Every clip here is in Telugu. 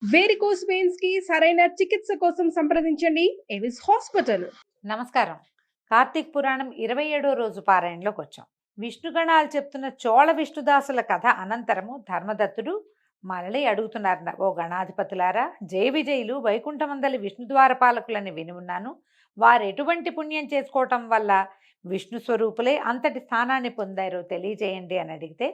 వేరికోస్ వెయిన్స్ కి సరైన చికిత్స కోసం సంప్రదించండి ఎవిస్ హాస్పిటల్. నమస్కారం. కార్తీక్ పురాణం 27వ రోజు పారాయణలోకి వచ్చాం. విష్ణుగణాలు చెప్తున్న చోళ విష్ణుదాసుల కథ అనంతరము ధర్మదత్తుడు మరలి అడుగుతున్నారు, ఓ గణాధిపతులారా, జయ విజయులు వైకుంఠమందలి విష్ణు ద్వారపాలకులని విని ఉన్నాను. వారు ఎటువంటి పుణ్యం చేసుకోవటం వల్ల విష్ణు స్వరూపులే అంతటి స్థానాన్ని పొందారో తెలియజేయండి అని అడిగితే,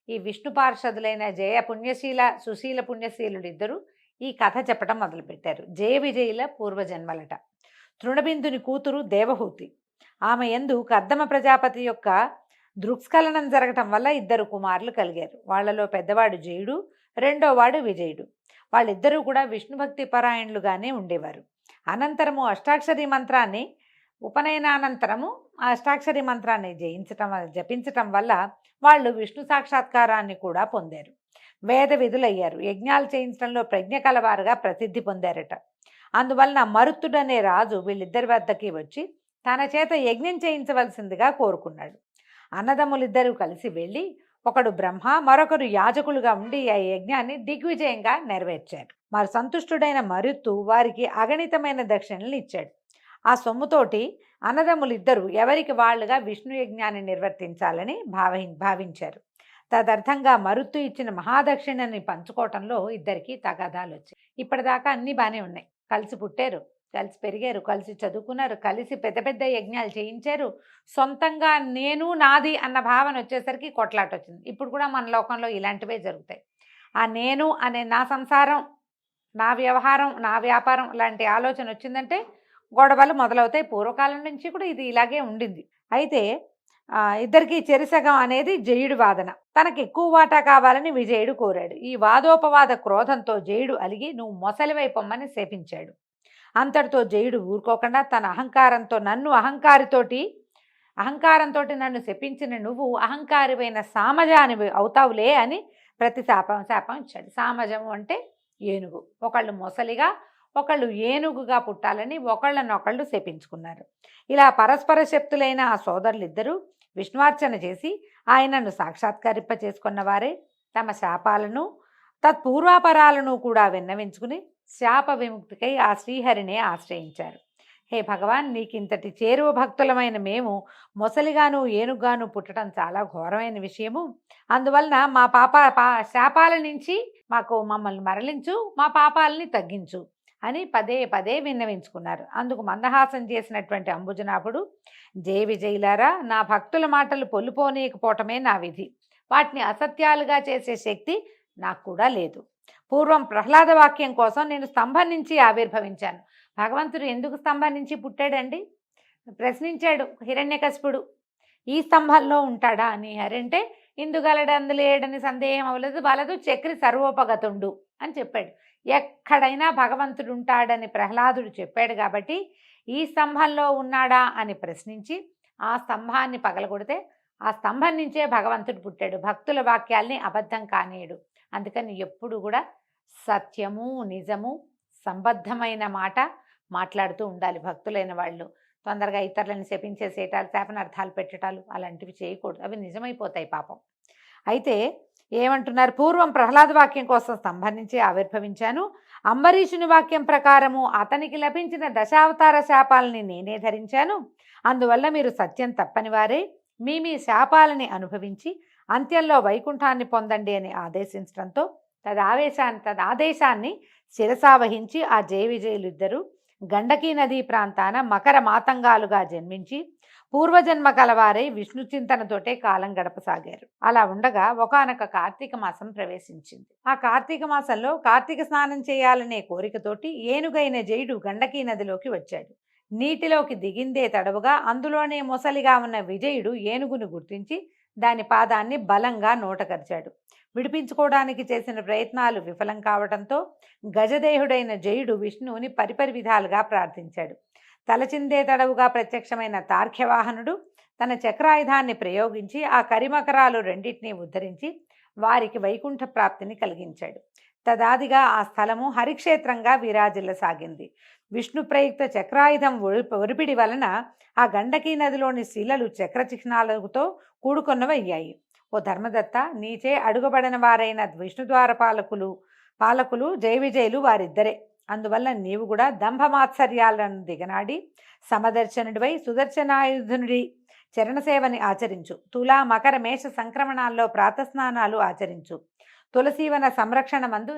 ఈ విష్ణు పార్షదులైన జయ పుణ్యశీల సుశీల పుణ్యశీలుడు ఇద్దరు ఈ కథ చెప్పడం మొదలుపెట్టారు. జయ విజయుల పూర్వజన్మలట. తృణబిందుని కూతురు దేవహూతి. ఆమె యందు కర్దమ ప్రజాపతి యొక్క దృక్స్ఖలనం జరగటం వల్ల ఇద్దరు కుమారులు కలిగారు. వాళ్లలో పెద్దవాడు జయుడు, రెండోవాడు విజయుడు. వాళ్ళిద్దరూ కూడా విష్ణుభక్తి పరాయణులుగానే ఉండేవారు. అనంతరము అష్టాక్షరి మంత్రాన్ని ఉపనయనానంతరము ఆ అష్టాక్షరి మంత్రాన్ని జపించటం వల్ల వాళ్ళు విష్ణు సాక్షాత్కారాన్ని కూడా పొందారు. వేద విధులయ్యారు. యజ్ఞాలు చేయించడంలో ప్రజ్ఞ కలవారుగా ప్రసిద్ధి పొందారట. అందువలన మరుత్తుడనే రాజు వీళ్ళిద్దరి వద్దకి వచ్చి తన చేత యజ్ఞం చేయించవలసిందిగా కోరుకున్నాడు. అన్నదమ్ములిద్దరూ కలిసి వెళ్ళి ఒకడు బ్రహ్మ, మరొకరు యాజకులుగా ఉండి ఆ యజ్ఞాన్ని దిగ్విజయంగా నెరవేర్చారు. మరి సంతుష్టుడైన మరుత్తు వారికి అగణితమైన దక్షిణలు ఇచ్చాడు. ఆ సొమ్ముతోటి అన్నదమ్ములిద్దరూ ఎవరికి వాళ్ళుగా విష్ణు యజ్ఞాన్ని నిర్వర్తించాలని భావించారు. తదర్థంగా మరుత్తు ఇచ్చిన మహాదక్షిణని పంచుకోవటంలో ఇద్దరికి తగాదాలు వచ్చాయి. ఇప్పటిదాకా అన్నీ బాగానే ఉన్నాయి. కలిసి పుట్టారు, కలిసి పెరిగారు, కలిసి చదువుకున్నారు, కలిసి పెద్ద పెద్ద యజ్ఞాలు చేయించారు. సొంతంగా నేను నాది అన్న భావన వచ్చేసరికి కొట్లాట వచ్చింది. ఇప్పుడు కూడా మన లోకంలో ఇలాంటివే జరుగుతాయి. ఆ నేను అనే నా సంసారం, నా వ్యవహారం, నా వ్యాపారం లాంటి ఆలోచన వచ్చిందంటే గొడవలు మొదలవుతాయి. పూర్వకాలం నుంచి కూడా ఇది ఇలాగే ఉండింది. అయితే ఇద్దరికి చెరిసగం అనేది జయుడి వాదన. తనకు ఎక్కువ వాటా కావాలని విజయుడు కోరాడు. ఈ వాదోపవాద క్రోధంతో జయుడు అలిగి నువ్వు మొసలివైపొమ్మని శపించాడు. అంతటితో జయుడు ఊరుకోకుండా తన అహంకారంతో నన్ను శపించిన నువ్వు అహంకారివైన సామజాని అవుతావులే అని శాపం ఇచ్చాడు. సామజము అంటే ఏనుగు. ఒకళ్ళు మొసలిగా, ఒకళ్ళు ఏనుగుగా పుట్టాలని ఒకళ్ళనొకళ్ళు శపించుకున్నారు. ఇలా పరస్పర శక్తులైన ఆ సోదరులిద్దరూ విష్ణువార్చన చేసి ఆయనను సాక్షాత్కరింప చేసుకున్న వారే తమ శాపాలను తత్పూర్వాపరాలను కూడా విన్నవించుకుని శాప విముక్తికై ఆ శ్రీహరినే ఆశ్రయించారు. హే భగవాన్, నీకింతటి చేరువ భక్తులమైన మేము మొసలిగాను ఏనుగాను పుట్టడం చాలా ఘోరమైన విషయము. అందువలన మా శాపాల నుంచి మమ్మల్ని మరలించు, మా పాపాలని తగ్గించు అని పదే పదే విన్నవించుకున్నారు. అందుకు మందహాసం చేసినటువంటి అంబుజనాభుడు, జయ విజయులారా, నా భక్తుల మాటలు పొల్లుపోనీయకపోవటమే నా విధి. వాటిని అసత్యాలుగా చేసే శక్తి నాకు కూడా లేదు. పూర్వం ప్రహ్లాద వాక్యం కోసం నేను స్తంభం నుంచి ఆవిర్భవించాను. భగవంతుడు ఎందుకు స్తంభం నుంచి పుట్టాడండి? ప్రశ్నించాడు హిరణ్యకశిపుడు. ఈ స్తంభంలో ఉంటాడా అని. హరంటే ఇందుగలడు అందులేడని సందేహం అవ్వలేదు, వలదు చక్రి సర్వోపగతుండు అని చెప్పాడు. ఎక్కడైనా భగవంతుడు ఉంటాడని ప్రహ్లాదుడు చెప్పాడు కాబట్టి ఈ స్తంభంలో ఉన్నాడా అని ప్రశ్నించి ఆ స్తంభాన్ని పగలగొడితే ఆ స్తంభం నుంచే భగవంతుడు పుట్టాడు. భక్తుల వాక్యాల్ని అబద్ధం కానీయడు. అందుకని ఎప్పుడు కూడా సత్యము, నిజము, సంబద్ధమైన మాట మాట్లాడుతూ ఉండాలి. భక్తులైన వాళ్ళు తొందరగా ఇతరులను శపించేసేటాలు, శాపనార్థాలు పెట్టటాలు అలాంటివి చేయకూడదు. అవి నిజమైపోతాయి పాపం. అయితే ఏమంటున్నారు? పూర్వం ప్రహ్లాద వాక్యం కోసం స్తంభం నుంచి ఆవిర్భవించాను. అంబరీషుని వాక్యం ప్రకారము అతనికి లభించిన దశావతార శాపాలని నేనే ధరించాను. అందువల్ల మీరు సత్యం తప్పని వారే మీ శాపాలని అనుభవించి అంత్యంలో వైకుంఠాన్ని పొందండి అని ఆదేశించడంతో తదాదేశాన్ని శిరసావహించి ఆ జయ విజయులిద్దరూ గండకీ నదీ ప్రాంతాన మకర మాతంగాలుగా జన్మించి పూర్వజన్మ కలవారై విష్ణు చింతనతోటే కాలం గడపసాగారు. అలా ఉండగా ఒకానొక కార్తీక మాసం ప్రవేశించింది. ఆ కార్తీక మాసంలో కార్తీక స్నానం చేయాలనే కోరికతోటి ఏనుగైన జయుడు గండకీ నదిలోకి వచ్చాడు. నీటిలోకి దిగిందే తడవుగా అందులోనే మొసలిగా ఉన్న విజయుడు ఏనుగును గుర్తించి దాని పాదాన్ని బలంగా నోటకరిచాడు. విడిపించుకోవడానికి చేసిన ప్రయత్నాలు విఫలం కావడంతో గజదేహుడైన జయుడు విష్ణువుని పరిపరి విధాలుగా ప్రార్థించాడు. తలచిందే తడవుగా ప్రత్యక్షమైన తార్క్యవాహనుడు తన చక్రాయుధాన్ని ప్రయోగించి ఆ కరిమకరాలు రెండింటినీ ఉద్ధరించి వారికి వైకుంఠ ప్రాప్తిని కలిగించాడు. తదాదిగా ఆ స్థలము హరిక్షేత్రంగా విరాజిల్లసాగింది. విష్ణు ప్రయుక్త చక్రాయుధం ఒరిపిడి వలన ఆ గండకీ నదిలోని శిలలు చక్ర చిహ్నాలతో కూడుకొన్నవయ్యాయి. ఓ ధర్మదత్త, నీచే అడుగబడిన వారైన విష్ణు ద్వారపాలకులు పాలకులు జయవిజయులు వారిద్దరే. అందువల్ల నీవు కూడా దంభమాత్సర్యాలను దిగనాడి సమదర్శనుడివై సుదర్శనాయుధునుడి చరణసేవని ఆచరించు. తులా మకర మేష సంక్రమణాల్లో ప్రాతస్నానాలు ఆచరించు. తులసీవన సంరక్షణ మందు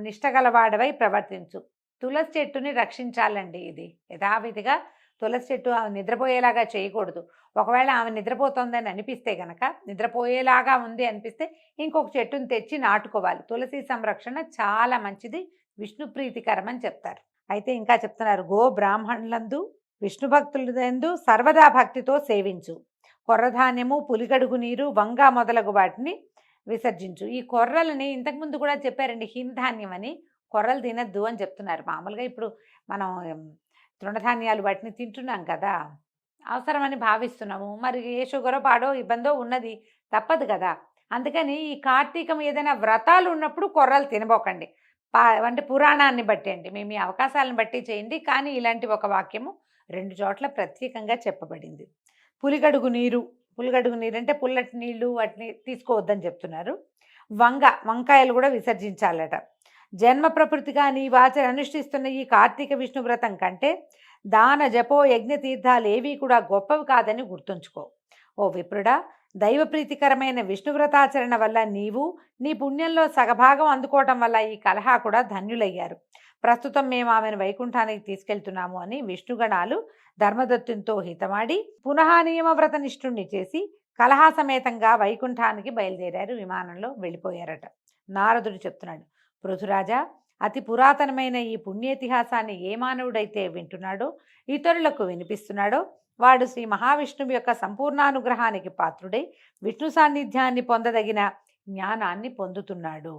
నిష్టగలవాడవై ప్రవర్తించు. తులసి చెట్టుని రక్షించాలండి. ఇది యథావిధిగా తులసి చెట్టు ఆమె నిద్రపోయేలాగా చేయకూడదు. ఒకవేళ ఆమె నిద్రపోతుందని అనిపిస్తే గనక, నిద్రపోయేలాగా ఉంది అనిపిస్తే ఇంకొక చెట్టుని తెచ్చి నాటుకోవాలి. తులసి సంరక్షణ చాలా మంచిది, విష్ణు ప్రీతికరం అని చెప్తారు. అయితే ఇంకా చెప్తున్నారు, గో బ్రాహ్మణులందు విష్ణు భక్తులందు సర్వదా భక్తితో సేవించు. కొర్రధాన్యము, పులిగడుగు నీరు, వంగ మొదలగు వాటిని విసర్జించు. ఈ కొర్రలని ఇంతకుముందు కూడా చెప్పారండి, హిమధాన్యం అని. కొర్రలు తినద్దు అని చెప్తున్నారు. మామూలుగా ఇప్పుడు మనం తృణధాన్యాలు వాటిని తింటున్నాం కదా, అవసరమని భావిస్తున్నాము. మరి ఏ షుగరో పాడో ఇబ్బందో ఉన్నది, తప్పదు కదా. అందుకని ఈ కార్తీకం ఏదైనా వ్రతాలు ఉన్నప్పుడు కొర్రలు తినబోకండి. అంటే పురాణాన్ని బట్టి అండి, మీ మీ అవకాశాలను బట్టి చేయండి. కానీ ఇలాంటి ఒక వాక్యము 2 చోట్ల ప్రత్యేకంగా చెప్పబడింది. పులిగడుగు నీరు అంటే పుల్లటి నీళ్లు వాటిని తీసుకోవద్దని చెప్తున్నారు. వంకాయలు కూడా విసర్జించాలట. జన్మ ప్రకృతిగా నీ వాచన అనుష్ఠిస్తున్న ఈ కార్తీక విష్ణు వ్రతం కంటే దాన జపో యజ్ఞ తీర్థాలు ఏవి కూడా గొప్పవి కాదని గుర్తుంచుకో. ఓ విప్రుడా, దైవ ప్రీతికరమైన విష్ణు వ్రతాచరణ వల్ల నీవు నీ పుణ్యంలో సగభాగం అందుకోవటం వల్ల ఈ కలహా కూడా ధన్యులయ్యారు. ప్రస్తుతం మేము ఆమెను వైకుంఠానికి తీసుకెళ్తున్నాము అని విష్ణుగణాలు ధర్మదత్తునితో హితమాడి పునః నియమ వ్రత నిష్ఠుణ్ణి చేసి కలహా సమేతంగా వైకుంఠానికి బయలుదేరారు. విమానంలో వెళ్ళిపోయారట. నారదుడు చెప్తున్నాడు, పృథురాజా, అతి పురాతనమైన ఈ పుణ్యేతిహాసాన్ని ఏ మానవుడైతే వింటున్నాడో, ఇతరులకు వినిపిస్తున్నాడో, వాడు శ్రీ మహావిష్ణువు యొక్క సంపూర్ణానుగ్రహానికి పాత్రుడై విష్ణు సాన్నిధ్యాన్ని పొందదగిన జ్ఞానాన్ని పొందుతున్నాడు.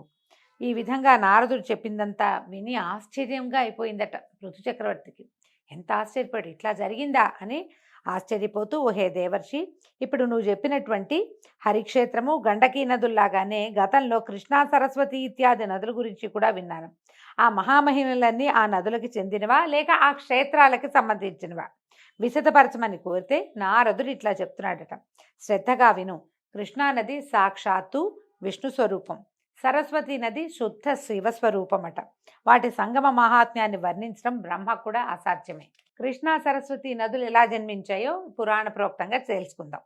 ఈ విధంగా నారదుడు చెప్పిందంతా విని ఆశ్చర్యంగా అయిపోయిందట పృథు చక్రవర్తికి. ఎంత ఆశ్చర్యపడి, ఇట్లా జరిగిందా అని ఆశ్చర్యపోతూ, ఓహే దేవర్షి, ఇప్పుడు నువ్వు చెప్పినటువంటి హరిక్షేత్రము, గండకీ నదుల్లాగానే గతంలో కృష్ణా, సరస్వతి ఇత్యాది నదుల గురించి కూడా విన్నాను. ఆ మహామహిమలన్నీ ఆ నదులకి చెందినవా లేక ఆ క్షేత్రాలకి సంబంధించినవా? విశదపరచమని కోరితే నారదుడు ఇట్లా చెప్తున్నాడట, శ్రద్ధగా విను. కృష్ణానది సాక్షాత్తు విష్ణు స్వరూపం, సరస్వతి నది శుద్ధ శివస్వరూపమట. వాటి సంగమ మహాత్మ్యాన్ని వర్ణించడం బ్రహ్మ కూడా అసాధ్యమే. కృష్ణా, సరస్వతి నదులు ఎలా జన్మించాయో పురాణ ప్రోక్తంగా తెలుసుకుందాం.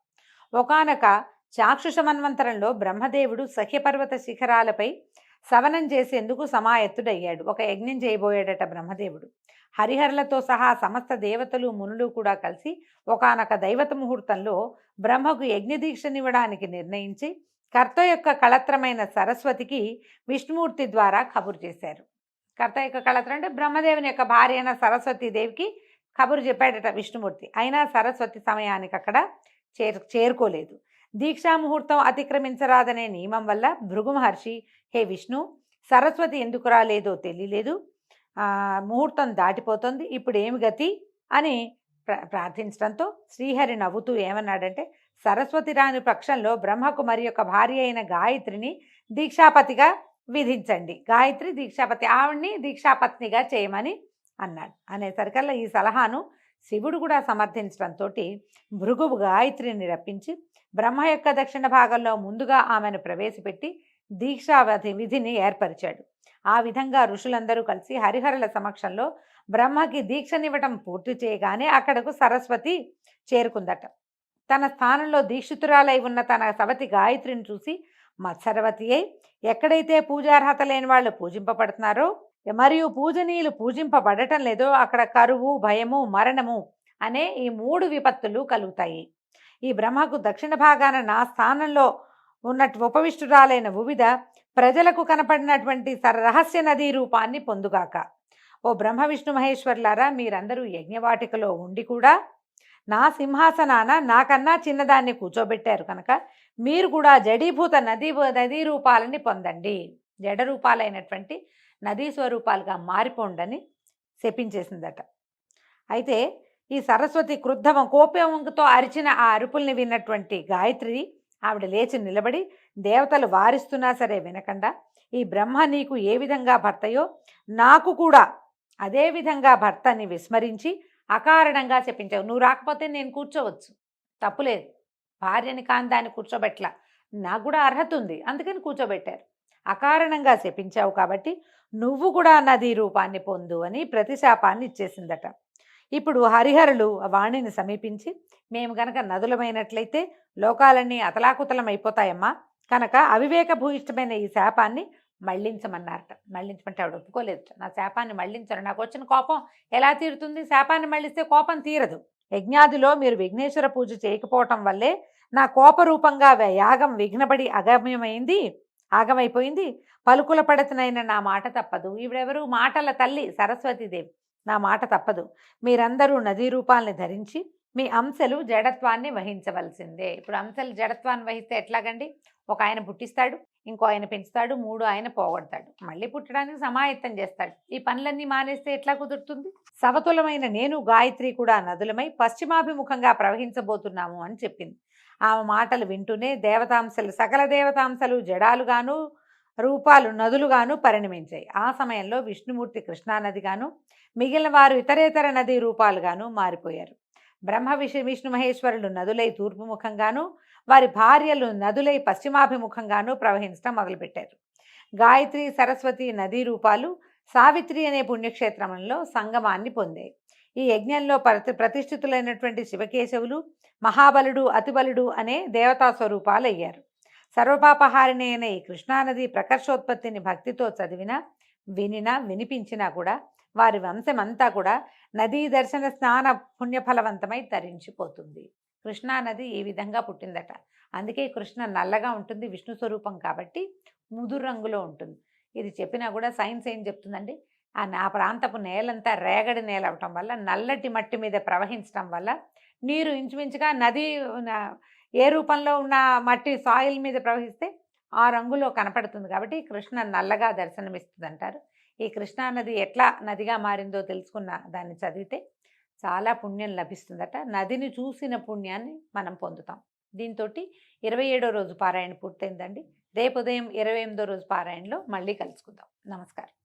ఒకానొక చాక్షుష మన్వంతరంలో బ్రహ్మదేవుడు సహ్యపర్వత శిఖరాలపై సవనం చేసేందుకు సమాయత్తుడయ్యాడు. ఒక యజ్ఞం చేయబోయాడట బ్రహ్మదేవుడు. హరిహరులతో సహా సమస్త దేవతలు, మునులు కూడా కలిసి ఒకానొక దైవత ముహూర్తంలో బ్రహ్మకు యజ్ఞదీక్షనివ్వడానికి నిర్ణయించి కర్త యొక్క కళత్రమైన సరస్వతికి విష్ణుమూర్తి ద్వారా కబురు చేశారు. కర్త యొక్క కళత్రం అంటే బ్రహ్మదేవుని యొక్క భార్య అయిన సరస్వతీదేవికి కబురు చెప్పాడట విష్ణుమూర్తి. అయినా సరస్వతి సమయానికి అక్కడ చేరుకోలేదు. దీక్షా ముహూర్తం అతిక్రమించరాదనే నియమం వల్ల భృగు మహర్షి, హే విష్ణు, సరస్వతి ఎందుకు రాలేదో తెలియలేదు, ముహూర్తం దాటిపోతుంది, ఇప్పుడు ఏమి గతి అని ప్రార్థించడంతో శ్రీహరి నవ్వుతూ ఏమన్నాడంటే, సరస్వతి రాని పక్షంలో బ్రహ్మకు మరి యొక్క భార్య అయిన గాయత్రిని దీక్షాపతిగా విధించండి. గాయత్రి దీక్షాపతి, ఆవిడ్ని దీక్షాపత్నిగా చేయమని అన్నాడు. అనేసరికల్లా ఈ సలహాను శివుడు కూడా సమర్థించడంతో భృగువు గాయత్రిని రప్పించి బ్రహ్మ యొక్క దక్షిణ భాగంలో ముందుగా ఆమెను ప్రవేశపెట్టి దీక్షావధి విధిని ఏర్పరిచాడు. ఆ విధంగా ఋషులందరూ కలిసి హరిహరుల సమక్షంలో బ్రహ్మకి దీక్షనివ్వటం పూర్తి చేయగానే అక్కడకు సరస్వతి చేరుకుందట. తన స్థానంలో దీక్షితురాలై ఉన్న తన సవతి గాయత్రిని చూసి మత్సరవతి అయి, ఎక్కడైతే పూజార్హత లేని వాళ్ళు పూజింపబడుతున్నారో మరియు పూజనీయులు పూజింపబడటం లేదో అక్కడ కరువు, భయము, మరణము అనే ఈ 3 విపత్తులు కలుగుతాయి. ఈ బ్రహ్మకు దక్షిణ భాగాన నా స్థానంలో ఉన్నట్టు ఉపవిష్టురాలైన వివిధ ప్రజలకు కనపడినటువంటి రహస్య నదీ రూపాన్ని పొందుగాక. ఓ బ్రహ్మ విష్ణు మహేశ్వర్లారా, మీరందరూ యజ్ఞవాటికలో ఉండి కూడా నా సింహాసనాన నాకన్నా చిన్నదాన్ని కూర్చోబెట్టారు కనుక మీరు కూడా జడీభూత నదీ రూపాలని పొందండి. జడ రూపాలైనటువంటి నదీ స్వరూపాలుగా మారిపోండని శపించేసిందట. అయితే ఈ సరస్వతి కోపంతో అరిచిన ఆ అరుపుల్ని విన్నటువంటి గాయత్రి ఆవిడ లేచి నిలబడి దేవతలు వారిస్తున్నా సరే వినకుండా, ఈ బ్రహ్మ నీకు ఏ విధంగా భర్తయో నాకు కూడా అదే విధంగా భర్తని విస్మరించి అకారణంగా చెప్పించావు. నువ్వు రాకపోతే నేను కూర్చోవచ్చు, తప్పులేదు. భార్యని కాని దాన్ని కూర్చోబెట్లా, నాకు కూడా అర్హత ఉంది, అందుకని కూర్చోబెట్టారు. అకారణంగా శపించావు కాబట్టి నువ్వు కూడా నదీ రూపాన్ని పొందు అని ప్రతిశాపాన్ని ఇచ్చేసిందట. ఇప్పుడు హరిహరులు వాణిని సమీపించి, మేము గనక నదులమైనట్లయితే లోకాలన్నీ అతలాకుతలమైపోతాయమ్మా, కనుక అవివేక భూయిష్టమైన ఈ శాపాన్ని మళ్ళించమన్నారట. మళ్ళించమంటే ఆవిడ ఒప్పుకోలేదు. నా శాపాన్ని మళ్ళించరు, నాకు వచ్చిన కోపం ఎలా తీరుతుంది, శాపాన్ని మళ్ళిస్తే కోపం తీరదు. యజ్ఞాదిలో మీరు విఘ్నేశ్వర పూజ చేయకపోవటం వల్లే నా కోపరూపంగా యాగం విఘ్నపడి ఆగమైపోయింది. పలుకుల పడతనైన నా మాట తప్పదు. ఈవిడెవరు? మాటల తల్లి సరస్వతీదేవి. నా మాట తప్పదు. మీరందరూ నదీ రూపాల్ని ధరించి మీ అంశలు జడత్వాన్ని వహించవలసిందే. ఇప్పుడు అంశలు జడత్వాన్ని వహిస్తే ఎట్లాగండి? ఒక ఆయన పుట్టిస్తాడు, ఇంకో ఆయన పెంచుతాడు, 3 ఆయన పోగొడతాడు, మళ్ళీ పుట్టడానికి సమాయత్తం చేస్తాడు. ఈ పనులన్నీ మానేస్తే ఎట్లా కుదురుతుంది? సమతులమైన నేను గాయత్రి కూడా నదులమై పశ్చిమాభిముఖంగా ప్రవహించబోతున్నాము అని చెప్పింది. ఆమె మాటలు వింటూనే దేవతాంశలు, సకల దేవతాంశలు జడాలుగాను రూపాలు నదులుగాను పరిణమించాయి. ఆ సమయంలో విష్ణుమూర్తి కృష్ణానదిగాను, మిగిలిన వారు ఇతరేతర నదీ రూపాలుగాను మారిపోయారు. బ్రహ్మ విష్ణు మహేశ్వరులు నదులై తూర్పుముఖంగాను, వారి భార్యలు నదులై పశ్చిమాభిముఖంగాను ప్రవహించడం మొదలుపెట్టారు. గాయత్రి సరస్వతి నదీ రూపాలు సావిత్రి అనే పుణ్యక్షేత్రంలో సంగమాన్ని పొందాయి. ఈ యజ్ఞంలో ప్రతిష్ఠితులైనటువంటి శివకేశవులు, మహాబలుడు, అతిబలుడు అనే దేవతా స్వరూపాలు అయ్యారు. సర్వపాపహారిణి అయిన ఈ కృష్ణానది ప్రకర్షోత్పత్తిని భక్తితో చదివినా, వినినా, వినిపించినా కూడా వారి వంశమంతా కూడా నదీ దర్శన స్నాన పుణ్యఫలవంతమై తరించిపోతుంది. కృష్ణానది ఈ విధంగా పుట్టిందట. అందుకే కృష్ణ నల్లగా ఉంటుంది, విష్ణు స్వరూపం కాబట్టి ముదురు రంగులో ఉంటుంది. ఇది చెప్పినా కూడా సైన్స్ ఏం చెప్తుందండి? ఆ ప్రాంతపు నేలంతా రేగడి నేల అవటం వల్ల, నల్లటి మట్టి మీద ప్రవహించడం వల్ల నీరు ఇంచుమించుగా నది ఏ రూపంలో ఉన్న మట్టి సాయిల్ మీద ప్రవహిస్తే ఆ రంగులో కనపడుతుంది. కాబట్టి కృష్ణ నల్లగా దర్శనమిస్తుంది అంటారు. ఈ కృష్ణానది ఎట్లా నదిగా మారిందో తెలుసుకున్న దాన్ని చదివితే చాలా పుణ్యం లభిస్తుందట. నదిని చూసిన పుణ్యాన్ని మనం పొందుతాం. దీంతో 27వ రోజు పారాయణ పూర్తయిందండి. రేపు ఉదయం 28వ రోజు పారాయణలో మళ్ళీ కలుసుకుందాం. నమస్కారం.